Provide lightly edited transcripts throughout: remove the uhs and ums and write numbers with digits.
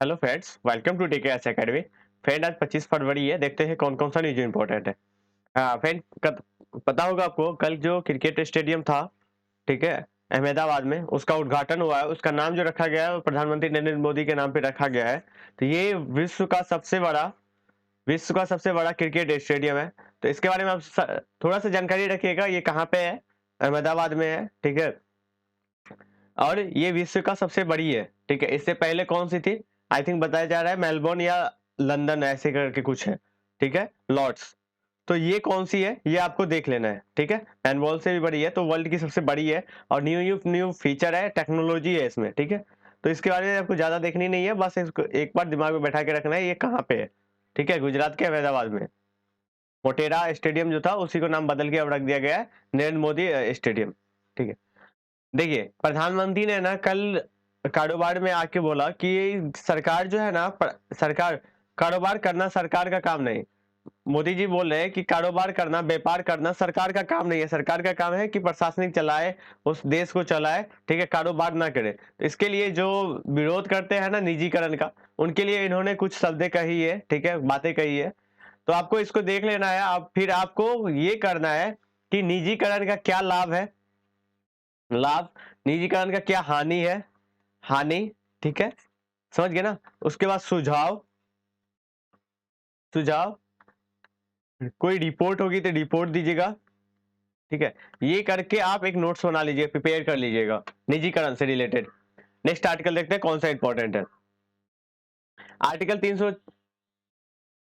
Hello friends, welcome to TKS academy. Friend, आज 25 फरवरी है। देखते हैं कौन कौन सा न्यूज इंपॉर्टेंट है। हाँ फ्रेंड, पता होगा आपको, कल जो क्रिकेट स्टेडियम था, ठीक है, अहमदाबाद में, उसका उद्घाटन हुआ है। उसका नाम जो रखा गया है वो प्रधानमंत्री नरेंद्र मोदी के नाम पे रखा गया है। तो ये विश्व का सबसे बड़ा क्रिकेट स्टेडियम है। तो इसके बारे में आप थोड़ा सा जानकारी रखिएगा। ये कहाँ पे है? अहमदाबाद में है, ठीक है। और ये विश्व का सबसे बड़ी है, ठीक है। इससे पहले कौन सी थी? आई थिंक बताया जा रहा है मेलबोर्न या लंदन, ऐसे करके कुछ है, ठीक है, लॉर्ड्स। तो ये कौन सी है, ये आपको देख लेना है, ठीक है। हैंडबॉल से भी बड़ी है, तो वर्ल्ड की सबसे बड़ी है। और न्यू न्यू फीचर है, टेक्नोलॉजी है इसमें, ठीक है। तो इसके बारे में आपको ज्यादा देखनी नहीं है, बस इसको एक बार दिमाग में बैठा के रखना है, ये कहाँ पे है, ठीक है। गुजरात के अहमदाबाद में। मोटेरा स्टेडियम जो था उसी को नाम बदल के अब रख दिया गया है नरेंद्र मोदी स्टेडियम, ठीक है। देखिए, प्रधानमंत्री ने ना कल कारोबार में आके बोला कि सरकार जो है ना, सरकार, कारोबार करना सरकार का काम नहीं। मोदी जी बोल रहे हैं कि कारोबार करना, व्यापार करना सरकार का काम नहीं है। सरकार का काम है कि प्रशासनिक चलाए, उस देश को चलाए, ठीक है, कारोबार ना करे। तो इसके लिए जो विरोध करते हैं ना निजीकरण का, उनके लिए इन्होंने कुछ शब्दें कही है, ठीक है, बातें कही है। तो आपको इसको देख लेना है। अब फिर आपको ये करना है कि निजीकरण का क्या लाभ है, लाभ, निजीकरण का क्या हानि है, हानि, ठीक है, समझ गए ना। उसके बाद सुझाव, सुझाव, कोई रिपोर्ट होगी तो रिपोर्ट दीजिएगा, ठीक है। ये करके आप एक नोट्स बना लीजिए, प्रिपेयर कर लीजिएगा निजीकरण से रिलेटेड। नेक्स्ट आर्टिकल देखते हैं कौन सा इंपॉर्टेंट है। आर्टिकल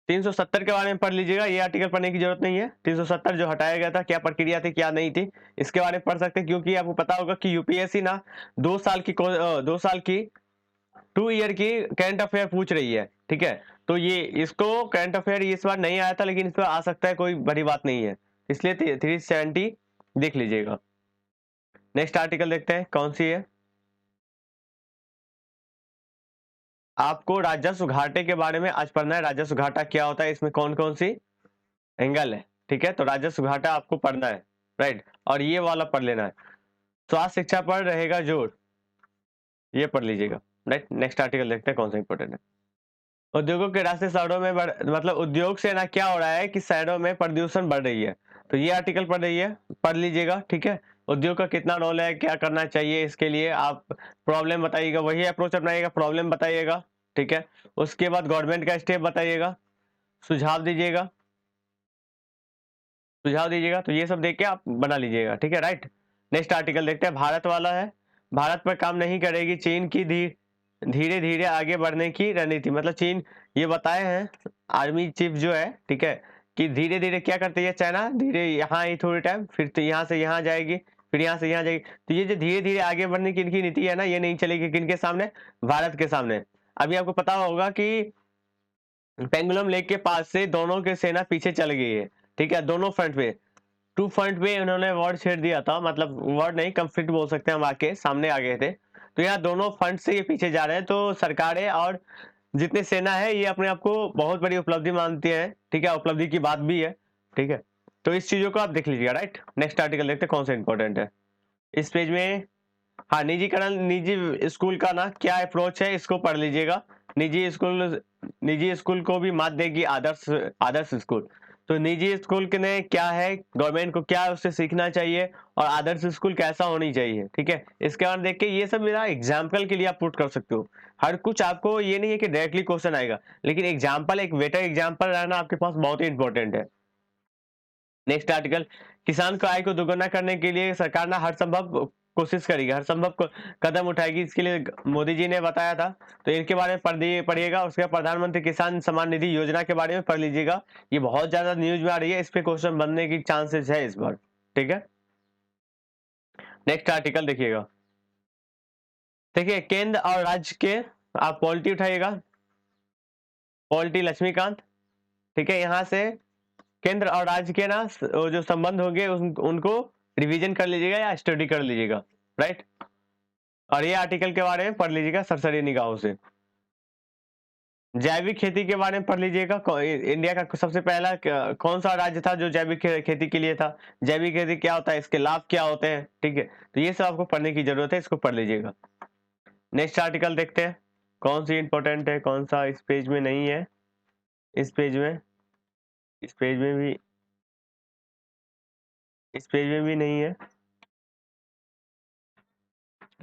370 के बारे में पढ़ लीजिएगा। ये आर्टिकल पढ़ने की जरूरत नहीं है। 370 जो हटाया गया था, क्या प्रक्रिया थी क्या नहीं थी, इसके बारे में पढ़ सकते हैं। क्योंकि आपको पता होगा कि यूपीएससी ना 2 ईयर की करंट अफेयर पूछ रही है, ठीक है। तो ये इसको करंट अफेयर इस बार नहीं आया था, लेकिन इस बार आ सकता है, कोई बड़ी बात नहीं है। इसलिए 370 देख लीजिएगा। नेक्स्ट आर्टिकल देखते हैं कौन सी है। आपको राजस्व घाटे के बारे में आज पढ़ना है। राजस्व घाटा क्या होता है, इसमें कौन कौन सी एंगल है, ठीक है। तो राजस्व घाटा आपको पढ़ना है, राइट। और ये वाला पढ़ लेना है, स्वास्थ्य शिक्षा पर रहेगा जोर, ये पढ़ लीजिएगा, राइट। नेक्स्ट आर्टिकल देखते हैं कौन सा इंपॉर्टेंट है। उद्योगों के रास्ते शहरों में मतलब उद्योग से ना क्या हो रहा है कि शहरों में प्रदूषण बढ़ रही है। तो ये आर्टिकल पढ़ रही है, पढ़ लीजिएगा, ठीक है। उद्योग का कितना रोल है, क्या करना चाहिए, इसके लिए आप प्रॉब्लम बताइएगा, वही अप्रोच अपनाइएगा, प्रॉब्लम बताइएगा, ठीक है। उसके बाद गवर्नमेंट का स्टेप बताइएगा, सुझाव दीजिएगा, सुझाव दीजिएगा। तो ये सब देख के आप बना लीजिएगा, ठीक है, राइट। नेक्स्ट आर्टिकल देखते हैं, भारत वाला है। भारत पर काम नहीं करेगी चीन की धीरे धीरे आगे बढ़ने की रणनीति। मतलब चीन ये बताए हैं आर्मी चीफ जो है, ठीक है, कि धीरे धीरे क्या करती है चाइना, धीरे यहाँ ही थोड़ी टाइम, फिर तो यहाँ से यहाँ जाएगी, फिर यहाँ से यहाँ जाएगी। तो ये जो धीरे धीरे आगे बढ़ने की इनकी नीति है ना, ये नहीं चलेगी किनके सामने? भारत के सामने। अभी आपको पता होगा कि पेंगुलम लेक के पास से दोनों की सेना पीछे चल गई है, ठीक है, दोनों फ्रंट पे। टू फ्रंट पे उन्होंने वर्ड छेड़ दिया था, मतलब वर्ड नहीं, कंफ्लिक्ट बोल सकते हैं हम, आके सामने आ गए थे। तो यहाँ दोनों फ्रंट से ये पीछे जा रहे हैं। तो सरकारें और जितनी सेना है ये अपने आप को बहुत बड़ी उपलब्धि मानती है, ठीक है, उपलब्धि की बात भी है, ठीक है। तो इस चीजों को आप देख लीजिएगा, राइट। नेक्स्ट आर्टिकल देखते हैं कौन सा इंपॉर्टेंट है इस पेज में। हाँ, निजीकरण, निजी स्कूल का ना क्या अप्रोच है, इसको पढ़ लीजिएगा। निजी स्कूल को भी मात देगी आदर्श आदर्श स्कूल। तो निजी स्कूल के ने क्या है, गवर्नमेंट को क्या उससे सीखना चाहिए, और आदर्श स्कूल कैसा होनी चाहिए, ठीक है। इसके बाद देख के ये सब मेरा एग्जाम्पल के लिए आप पुट कर सकते हो। हर कुछ आपको ये नहीं है कि डायरेक्टली क्वेश्चन आएगा, लेकिन एग्जाम्पल, एक बेटर एग्जाम्पल रहना आपके पास बहुत ही इंपॉर्टेंट है। नेक्स्ट आर्टिकल, किसान को आय को दोगुना करने के लिए सरकार ना हर संभव कोशिश करेगी, हर संभव कदम उठाएगी, इसके लिए मोदी जी ने बताया था। तो इनके बारे में पढ़िएगा। उसके बाद प्रधानमंत्री किसान सम्मान निधि योजना के बारे में पढ़ लीजिएगा। ये बहुत ज्यादा न्यूज में आ रही है, इस पे क्वेश्चन बनने की चांसेस है इस बार, ठीक है। नेक्स्ट आर्टिकल देखिएगा। देखिए, केंद्र और राज्य के, आप पॉलिटी उठाइएगा, पॉलिटी लक्ष्मीकांत, ठीक है। यहाँ से केंद्र और राज्य के ना वो जो संबंध होंगे उनको रिवीजन कर लीजिएगा या स्टडी कर लीजिएगा, राइट। और ये आर्टिकल के बारे में पढ़ लीजिएगा सरसरी निगाहों से। जैविक खेती के बारे में पढ़ लीजिएगा। इंडिया का सबसे पहला कौन सा राज्य था जो जैविक खेती के लिए था, जैविक खेती क्या होता है, इसके लाभ क्या होते हैं, ठीक है। तो ये सब आपको पढ़ने की जरूरत है, इसको पढ़ लीजिएगा। नेक्स्ट आर्टिकल देखते हैं। कौन सी इंपॉर्टेंट है, कौन सा इस पेज में नहीं है, इस पेज में, इस पेज में भी, इस पेज में भी नहीं है।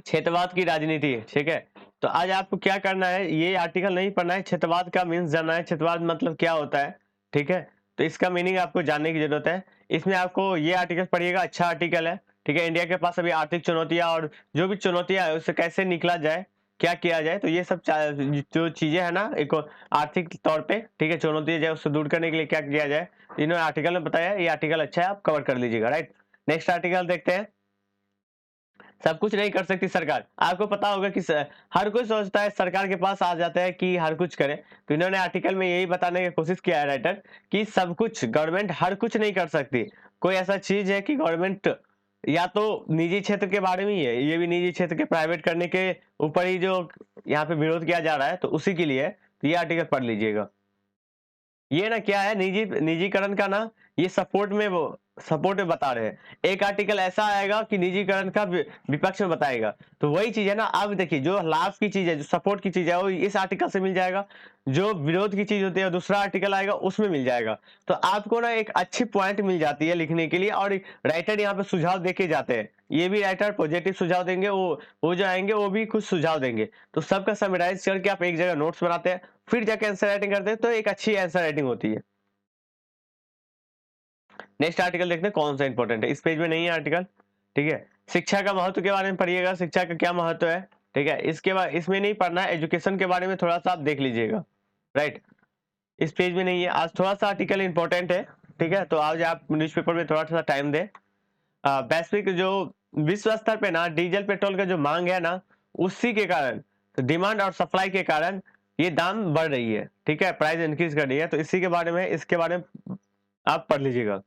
क्षेत्रवाद की राजनीति, ठीक है। तो आज आपको क्या करना है, ये आर्टिकल नहीं पढ़ना है, क्षेत्रवाद का मीन्स जानना है, क्षेत्रवाद मतलब क्या होता है, ठीक है। तो इसका मीनिंग आपको जानने की जरूरत है। इसमें आपको ये आर्टिकल पढ़िएगा, अच्छा आर्टिकल है, ठीक है। इंडिया के पास अभी आर्थिक चुनौतियां और जो भी चुनौतियां है उससे कैसे निकला जाए, क्या किया जाए, तो ये सब जो चीजें है ना, एक आर्थिक तौर पे, ठीक है, चुनौती जाए उससे दूर करने के लिए क्या किया जाए, इन्होंने आर्टिकल में बताया। ये आर्टिकल अच्छा है, आप कवर कर लीजिएगा, राइट। नेक्स्ट आर्टिकल देखते हैं। सब कुछ नहीं कर सकती सरकार। आपको पता होगा कि हर कोई सोचता है सरकार के पास आ जाता है कि हर कुछ करे, तो इन्होंने आर्टिकल में यही बताने की कोशिश किया है राइटर कि सब कुछ गवर्नमेंट हर कुछ नहीं कर सकती। कोई ऐसा चीज है कि गवर्नमेंट या तो निजी क्षेत्र के बारे में ही है, ये भी निजी क्षेत्र के प्राइवेट करने के ऊपर ही जो यहाँ पे विरोध किया जा रहा है, तो उसी के लिए है। तो ये आर्टिकल पढ़ लीजिएगा। ये ना क्या है, निजीकरण का ना, ये सपोर्ट में, वो सपोर्ट में बता रहे हैं। एक आर्टिकल ऐसा आएगा कि निजीकरण का विपक्ष में बताएगा, तो वही चीज है ना। अब देखिए, जो लाभ की चीज है, जो सपोर्ट की चीज है, वो इस आर्टिकल से मिल जाएगा। जो विरोध की चीज होती है, दूसरा आर्टिकल आएगा उसमें मिल जाएगा। तो आपको ना एक अच्छी पॉइंट मिल जाती है लिखने के लिए, और राइटर यहाँ पे सुझाव देके जाते हैं। ये भी राइटर पॉजिटिव सुझाव देंगे, वो जो आएंगे वो भी कुछ सुझाव देंगे। तो सबका समराइज करके आप एक जगह नोट्स बनाते हैं, फिर जाके आंसर राइटिंग करते हैं, तो एक अच्छी आंसर राइटिंग होती है। नेक्स्ट आर्टिकल देखते हैं कौन सा इंपॉर्टेंट है, इस पेज में नहीं है आर्टिकल, ठीक है। शिक्षा का महत्व के बारे में पढ़िएगा, शिक्षा का क्या महत्व है, ठीक है। इसके बाद इसमें नहीं पढ़ना है, एजुकेशन के बारे में थोड़ा सा आप देख लीजिएगा, राइट। इस पेज में नहीं है। आज थोड़ा सा आर्टिकल इंपॉर्टेंट है, ठीक है। तो आज आप न्यूज़पेपर में थोड़ा सा टाइम दें। वैश्विक जो विश्व स्तर पे ना डीजल पेट्रोल का जो मांग है ना, उसी के कारण, डिमांड और सप्लाई के कारण ये दाम बढ़ रही है, ठीक है, प्राइस इंक्रीज कर रही है। तो इसी के बारे में, इसके बारे में आप पढ़ लीजिएगा।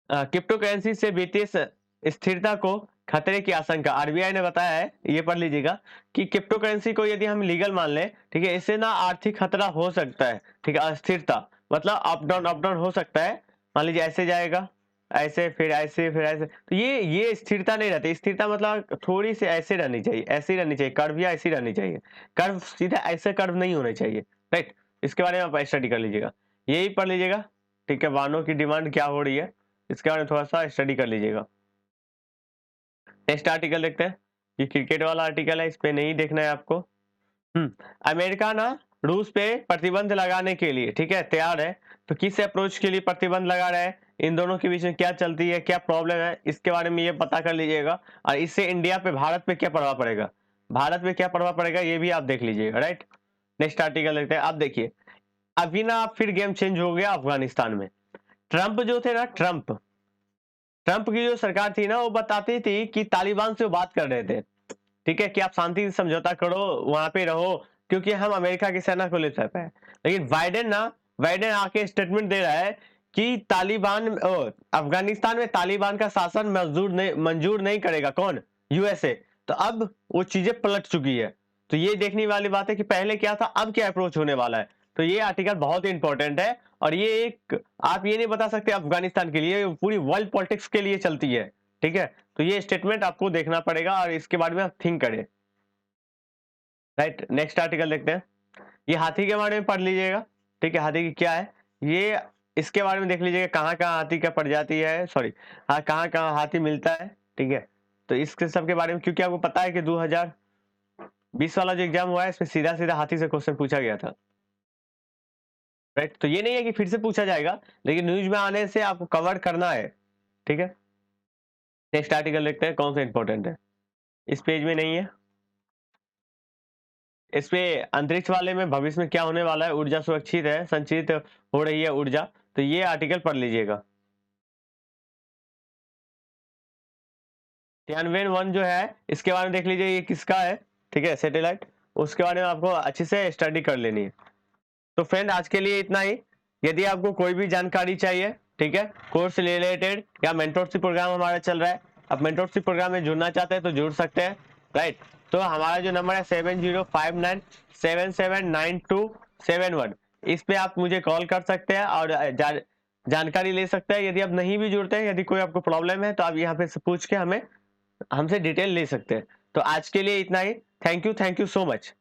क्रिप्टो करेंसी से वित्तीय स्थिरता को खतरे की आशंका, आरबीआई ने बताया है, ये पढ़ लीजिएगा, कि क्रिप्टो करेंसी को यदि हम लीगल मान लें, ठीक है, इससे ना आर्थिक खतरा हो सकता है, ठीक है। अस्थिरता मतलब अप डाउन हो सकता है। मान लीजिए ऐसे जाएगा, ऐसे, फिर ऐसे, फिर ऐसे, तो ये स्थिरता नहीं रहती। स्थिरता मतलब थोड़ी सी ऐसे रहनी चाहिए, ऐसी रहनी चाहिए, कर्व या ऐसी रहनी चाहिए। कर्व सीधा ऐसे कर्व नहीं होने चाहिए, राइट। इसके बारे में आप स्टडी कर लीजिएगा, यही पढ़ लीजिएगा, ठीक है। वाहनों की डिमांड क्या हो रही है, इसके बारे में थोड़ा सा स्टडी कर लीजिएगा। नेक्स्ट आर्टिकल देखते हैं। ये क्रिकेट वाला आर्टिकल है, इस पे नहीं देखना है आपको। अमेरिका ना रूस पे प्रतिबंध लगाने के लिए, ठीक है, तैयार है। तो किस अप्रोच के लिए प्रतिबंध लगा रहा है, इन दोनों के बीच में क्या चलती है, क्या प्रॉब्लम है, इसके बारे में ये पता कर लीजिएगा। और इससे इंडिया पे, भारत पे क्या प्रभाव पड़ेगा, भारत पे क्या प्रभाव पड़ेगा, ये भी आप देख लीजिएगा, राइट। नेक्स्ट आर्टिकल देखते हैं। आप देखिए, अभी ना फिर गेम चेंज हो गया अफगानिस्तान में। ट्रंप जो थे ना, ट्रंप ट्रंप की जो सरकार थी ना, वो बताती थी कि तालिबान से वो बात कर रहे थे, ठीक है, कि आप शांति से समझौता करो, वहां पे रहो, क्योंकि हम अमेरिका की सेना को ले सकते हैं। लेकिन बाइडेन आके स्टेटमेंट दे रहा है कि अफगानिस्तान में तालिबान का शासन मंजूर नहीं करेगा, कौन, यूएसए। तो अब वो चीजें पलट चुकी है। तो ये देखने वाली बात है कि पहले क्या था, अब क्या अप्रोच होने वाला है। तो ये आर्टिकल बहुत इंपॉर्टेंट है, और ये एक, आप ये नहीं बता सकते अफगानिस्तान के लिए, पूरी वर्ल्ड पॉलिटिक्स के लिए चलती है, ठीक है। तो ये स्टेटमेंट आपको देखना पड़ेगा, और इसके बारे में आप थिंक करें, राइट। नेक्स्ट आर्टिकल देखते हैं। ये हाथी के बारे में पढ़ लीजिएगा, ठीक है। हाथी की क्या है, ये इसके बारे में देख लीजिएगा, कहाँ कहाँ हाथी का प्रजाति है, सॉरी, हाँ, कहाँ कहाँ हाथी मिलता है, ठीक है। तो इसके सब के बारे में, क्योंकि आपको पता है कि 2020 वाला जो एग्जाम हुआ है, इसमें सीधा सीधा हाथी से क्वेश्चन पूछा गया था, राइट। तो ये नहीं है कि फिर से पूछा जाएगा, लेकिन न्यूज में आने से आपको कवर करना है, ठीक है। नेक्स्ट आर्टिकल देखते हैं कौन सा इंपॉर्टेंट है, इस पेज में नहीं है। इस पे अंतरिक्ष वाले में भविष्य में क्या होने वाला है, ऊर्जा सुरक्षित है, संचित हो रही है ऊर्जा, तो ये आर्टिकल पढ़ लीजिएगा। Tianwen-1 जो है, इसके बारे में देख लीजिए, ये किसका है, ठीक है, सैटेलाइट, उसके बारे में आपको अच्छे से स्टडी कर लेनी है। तो फ्रेंड, आज के लिए इतना ही। यदि आपको कोई भी जानकारी चाहिए, ठीक है, कोर्स रिलेटेड या मेंटरशिप प्रोग्राम हमारा चल रहा है, आप मेंटरशिप प्रोग्राम में जुड़ना चाहते हैं तो जुड़ सकते हैं, राइट। तो हमारा जो नंबर है 7059779271, इस पे आप मुझे कॉल कर सकते हैं और जानकारी ले सकते हैं। यदि आप नहीं भी जुड़ते हैं, यदि कोई आपको प्रॉब्लम है, तो आप यहाँ पे से पूछ के हमसे डिटेल ले सकते हैं। तो आज के लिए इतना ही। Thank you so much.